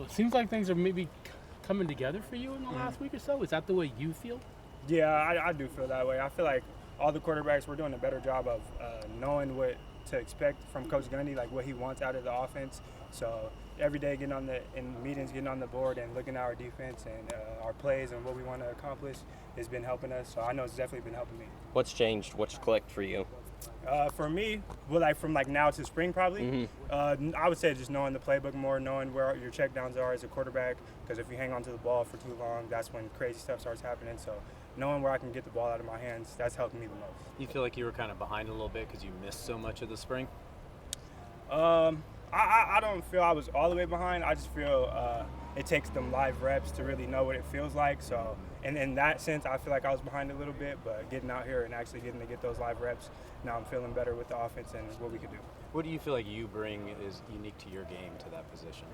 it seems like things are maybe coming together for you in the last week or so. Is that the way you feel? Yeah, I do feel that way. I feel like all the quarterbacks, we're doing a better job of knowing what to expect from Coach Gundy, like what he wants out of the offense. So every day in meetings, getting on the board and looking at our defense and our plays and what we want to accomplish has been helping us. So I know it's definitely been helping me. What's changed? What's clicked for you? For me, from now to spring probably, I would say just knowing the playbook more, knowing where your checkdowns are as a quarterback, because if you hang on to the ball for too long, that's when crazy stuff starts happening. So knowing where I can get the ball out of my hands, that's helping me the most. You feel like you were kind of behind a little bit because you missed so much of the spring? I don't feel I was all the way behind. I just feel it takes them live reps to really know what it feels like. So, and in that sense, I feel like I was behind a little bit, but getting out here and actually getting to get those live reps, now I'm feeling better with the offense and what we could do. What do you feel like you bring is unique to your game, to that position?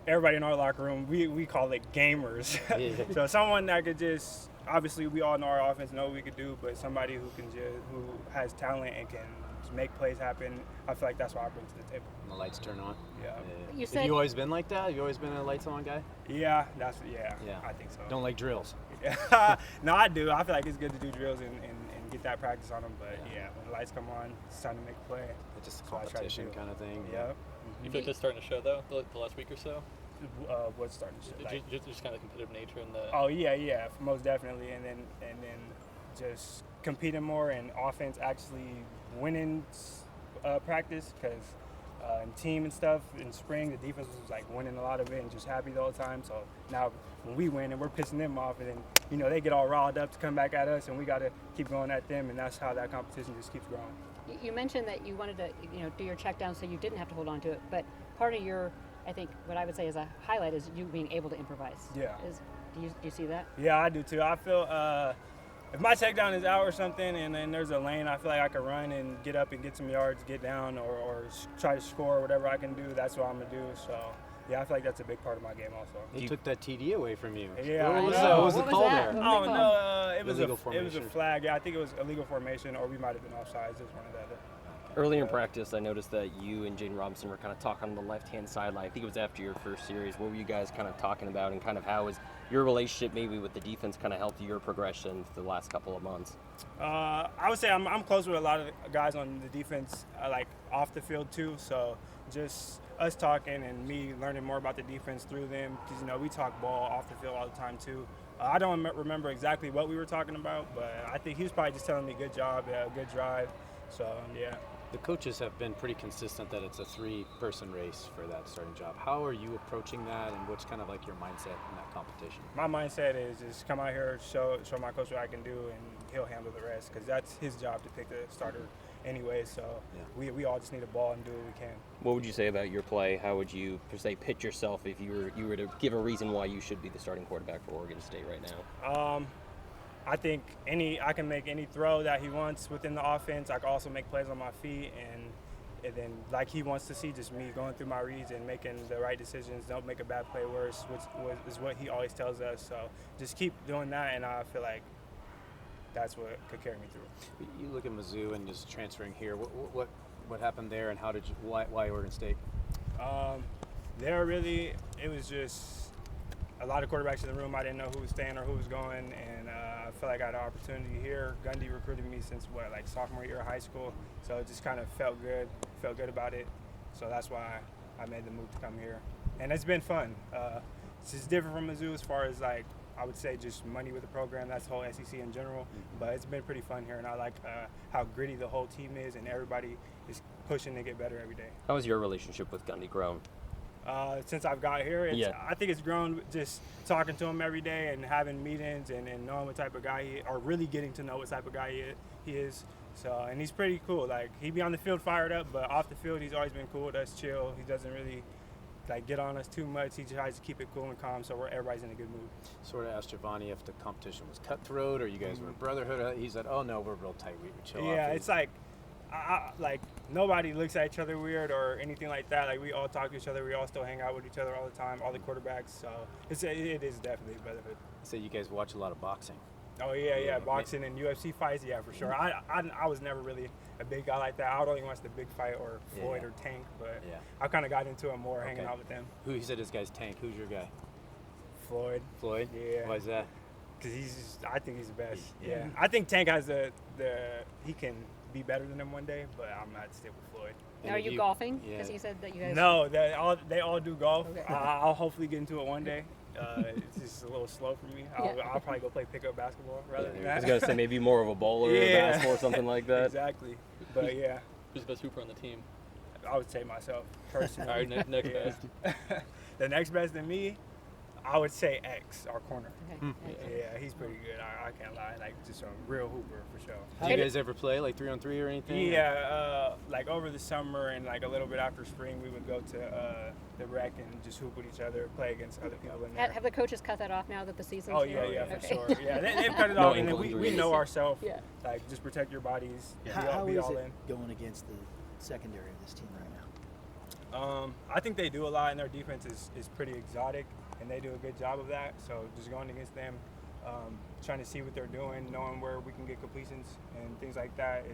Everybody in our locker room, we call it gamers. Yeah. So someone that could just, obviously we all know our offense, know what we could do, but somebody who has talent and can make plays happen, I feel like that's what I bring to the table. And the lights turn on? Yeah. Have you always been like that? Have you always been a lights on guy? Yeah, I think so. Don't like drills? No, I do. I feel like it's good to do drills and get that practice on them, but when the lights come on, it's time to make a play. It's just a competition kind of thing? Yeah. You feel like that's starting to show, though, the last week or so? What's starting to show? Just kind of competitive nature in the... Oh, yeah, most definitely. And then just competing more and offense actually winning practice, because in team and stuff in spring, the defense was like winning a lot of it and just happy the whole time. So now when we win and we're pissing them off, and then they get all riled up to come back at us, and we got to keep going at them, and that's how that competition just keeps growing. You mentioned that you wanted to do your check down so you didn't have to hold on to it, but part of your, I think what I would say is a highlight is you being able to improvise. Yeah. Do you see that? Yeah, I do too. I feel if my takedown is out or something and then there's a lane, I feel like I can run and get up and get some yards, get down, or try to score, whatever I can do, that's what I'm going to do. So, yeah, I feel like that's a big part of my game also. They took that TD away from you. Yeah. What was the call there? Oh, no, it was a flag. Yeah, I think it was illegal formation, or we might have been offsides. It was one or the other. Earlier in practice, I noticed that you and Jaden Robinson were kind of talking on the left-hand sideline. I think it was after your first series. What were you guys kind of talking about, and kind of how has your relationship maybe with the defense kind of helped your progression for the last couple of months? I would say I'm close with a lot of guys on the defense, like off the field too. So just us talking and me learning more about the defense through them, because we talk ball off the field all the time too. I don't remember exactly what we were talking about, but I think he was probably just telling me good job, good drive. So yeah. The coaches have been pretty consistent that it's a 3-person race for that starting job. How are you approaching that, and what's kind of like your mindset in that competition? My mindset is just come out here, show my coach what I can do, and he'll handle the rest, because that's his job to pick the starter anyway. So we all just need a ball and do what we can. What would you say about your play? How would you, per se, pitch yourself if you were to give a reason why you should be the starting quarterback for Oregon State right now? I think I can make any throw that he wants within the offense. I can also make plays on my feet, and then like he wants to see, just me going through my reads and making the right decisions. Don't make a bad play worse, which is what he always tells us. So just keep doing that, and I feel like that's what could carry me through. You look at Mizzou and just transferring here. What happened there, and why Oregon State? It was just a lot of quarterbacks in the room. I didn't know who was staying or who was going, and I feel like I had an opportunity here. Gundy recruited me since sophomore year of high school, so it just kind of felt good about it. So that's why I made the move to come here, and it's been fun. It's just different from Mizzou as far as I would say just money with the program. That's the whole SEC in general, but it's been pretty fun here, and I like how gritty the whole team is, and everybody is pushing to get better every day. How has your relationship with Gundy grown? Since I've got here, I think it's grown just talking to him every day and having meetings and knowing what type of guy or really getting to know what type of guy he is. So, and he's pretty cool. Like, he'd be on the field fired up, but off the field, he's always been cool with us, chill. He doesn't really get on us too much. He tries to keep it cool and calm, so everybody's in a good mood. Sort of asked Giovanni if the competition was cutthroat or you guys were a brotherhood. He said, "Oh no, we're real tight. We would chill." Yeah, it's nobody looks at each other weird or anything like that. Like, we all talk to each other. We all still hang out with each other all the time, all the quarterbacks. So it is definitely a brotherhood. So you guys watch a lot of boxing. Oh yeah, Yeah. boxing and UFC fights, yeah, for sure. I was never really a big guy like that. I would only watch the big fight or Floyd Yeah. or Tank, but Yeah. I kind of got into it more hanging Okay. out with them. Who you said this guy's Tank? Who's your guy? Floyd, Floyd. Yeah. Why is that? because I think he's the best. Yeah. Yeah, I think Tank has he can be better than him one day, but I'm not stick with Floyd. And Are if you golfing? Yeah. Because he said that you guys. No, they all do golf. Okay. I'll hopefully get into it one day. It's just a little slow for me. Yeah. I'll probably go play pickup basketball rather than I that. was gonna say maybe more of a bowler or Yeah. basketball or something like that. Exactly. But yeah, Who's the best hooper on the team? I would say myself personally. All right, next Yeah. best. The next best than me, I would say X, our corner. Okay. Yeah, he's pretty good. I can't lie. Like, just a real hooper for sure. Do you guys ever play like 3-on-3 or anything? Yeah, like over the summer and like a little bit after spring, we would go to the rec and just hoop with each other, play against other people in there. Have the coaches cut that off now that the season's Oh here? yeah, for Okay. sure. Yeah, they've cut it No off, and then we injuries. know ourselves. Yeah. Like, just protect your bodies. How be is all it in. going against the secondary of this team right now? I think they do a lot, and their defense is pretty exotic, and they do a good job of that. So just going against them, trying to see what they're doing, knowing where we can get completions and things like that.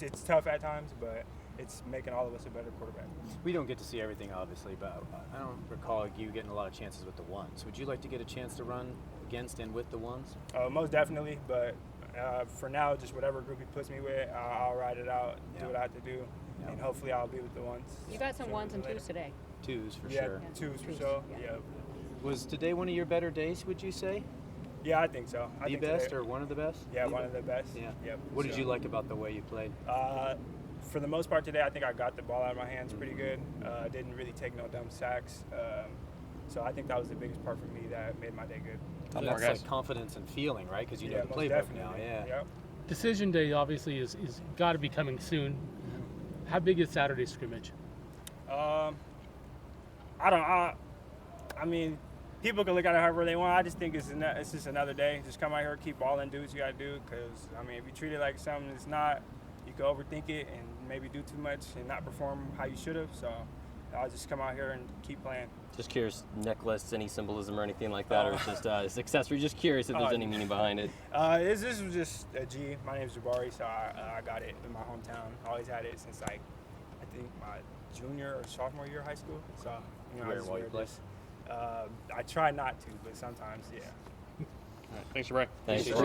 It's tough at times, but it's making all of us a better quarterback. We don't get to see everything, obviously, but I don't recall you getting a lot of chances with the ones. Would you like to get a chance to run against and with the ones? Most definitely, but for now, just whatever group he puts me with, I'll ride it out, Yeah. do what I have to do, Yeah. and hopefully I'll be with the ones. You got some sooner ones than and later. twos today. Twos for Yeah, sure. twos for Twos, sure. yeah. Yeah. Was today one of your better days, would you say? Yeah, I think so. I The think best today- or one of the best? Yeah, The one best? of the best. Yeah. Yep. What did So, you like about the way you played? For the most part today, I think I got the ball out of my hands pretty good. Didn't really take no dumb sacks. So I think that was the biggest part for me that made my day good. Top That's guys. like confidence and feeling, right? Because you know Yeah, the most playbook definitely. now. Yeah. Yep. Decision day obviously is got to be coming soon. How big is Saturday scrimmage? I mean, people can look at it however they want. I just think it's just another day. Just come out here, keep balling, do what you got to do. Because, I mean, if you treat it like something it's not, you can overthink it and maybe do too much and not perform how you should have. So I'll just come out here and keep playing. Just curious, necklace, any symbolism or anything like that, or it's just it's accessory. Just curious if there's any meaning behind it. This was just a G. My name's Gabarri, so I got it in my hometown. Always had it since, like, I think my junior or sophomore year of high school. So, you know, Wear I it just while you wear play? this. I try not to, but sometimes, yeah. Thanks, Ray. Thanks.